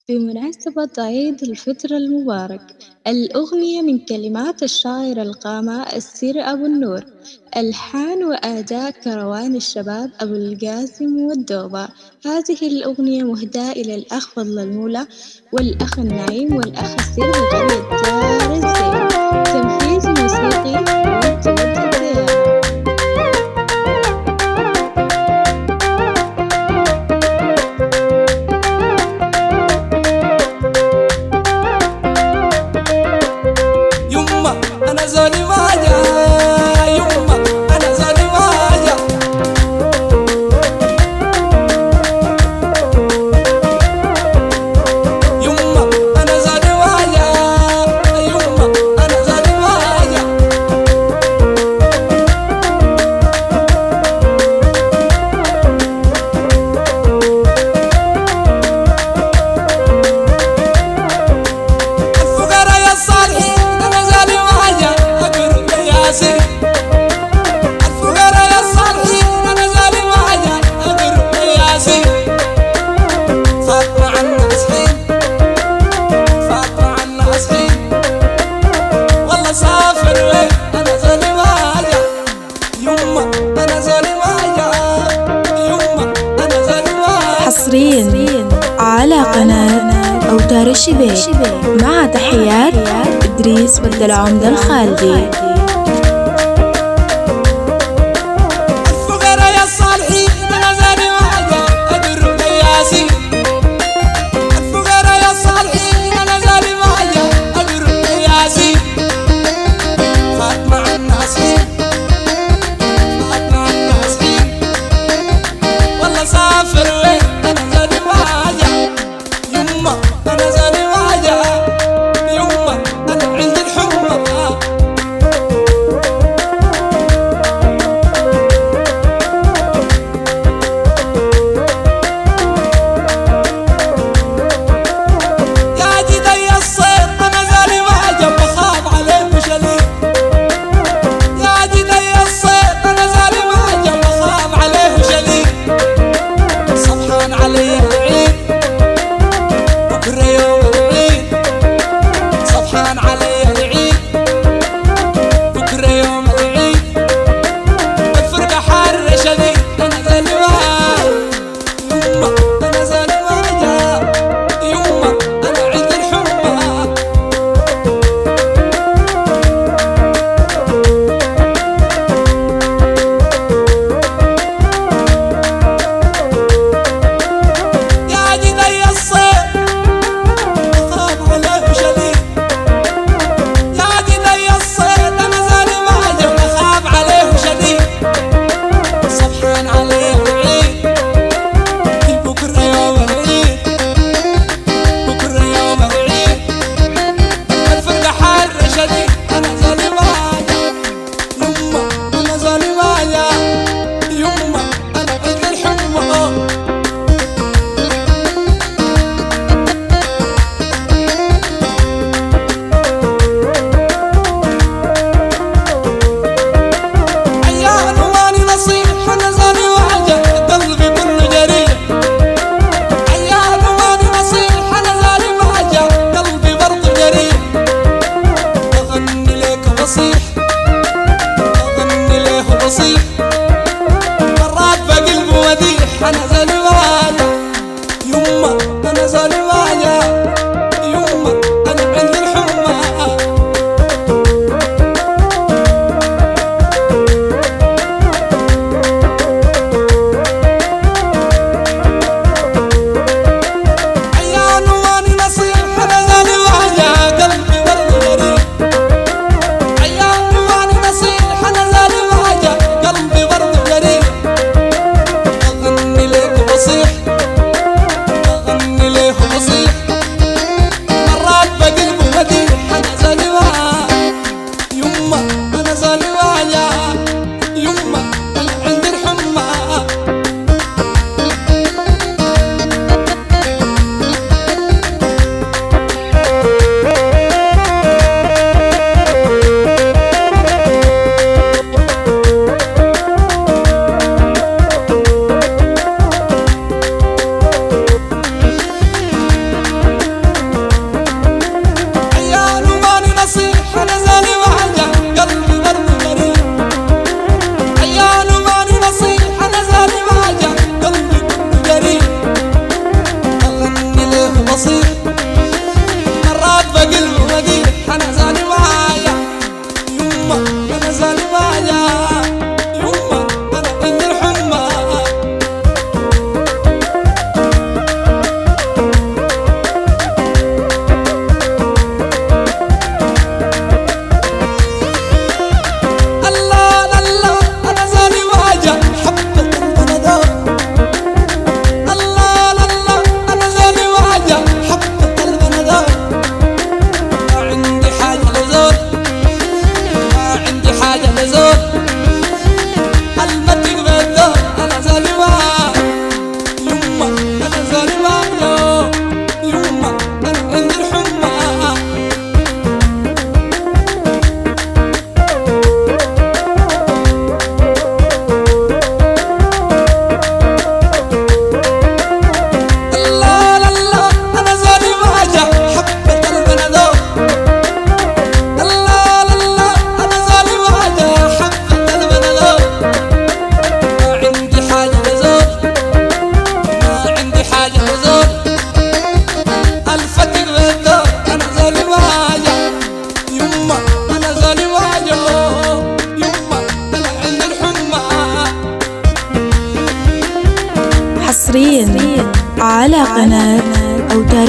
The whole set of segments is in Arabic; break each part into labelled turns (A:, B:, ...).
A: بمناسبة عيد الفطر المبارك، الأغنية من كلمات الشاعر القامة السير أبو النور، ألحان وأداء كروان الشباب أبو القاسم والدوبة. هذه الأغنية مهداة إلى الأخ فضل المولى والأخ النعيم والأخ السير بقرية دار الزين. تنفيذ موسيقي ود الديانة.
B: أنا زاني واجا يما أنا زاني واجا يما أنا زاني واجا يما أنا زاني واجا الفقراء يا الصالحين أنا زاني واجا الفقراء يا الصالحين أنا زاني واجا أقرب ياسين فاطمة عنا أصحين فاطمة عنا أصحين والله سافر وين أنا زاني واجا يما أنا زاني واجا يما أنا زاني واجا.
C: حصريا على قناة أوتار الشباب مع تحيات إدريس ود العمدة الخالدي.
B: الفقراء يا الصالحين أنا زاني واجا أقرب ياسين الفقراء يا الصالحين أنا زاني واجا أقرب ياسين فاطمة عنا أصحين فاطمة عنا أصحين والله سافر وين أنا زاني واجا يما أنا زاني واجا يما أنا عند الحمى يا جدي الصيد أنا زاني واجا بخاف عليه وشليل يا جدي الصيد أنا زاني واجا بخاف عليه وشليل صبحان علي العيد بكرة يوم العيد صبحان علي العيد بكرة يوم العيد الفرقة حر شديد أنا زاني واجا يما أنا زاني واجا يما أنا عند الحمى يا جدي الصيد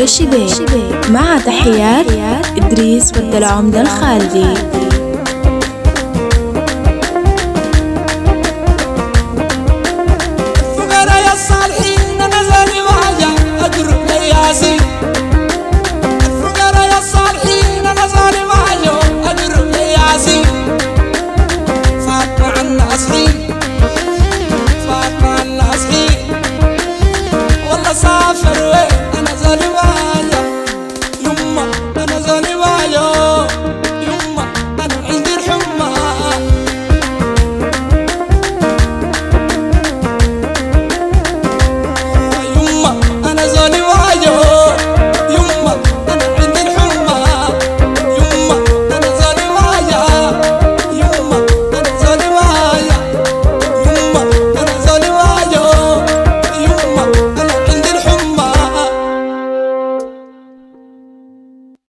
C: الشبيك. مع تحيات إدريس ود العمدة الخالدي.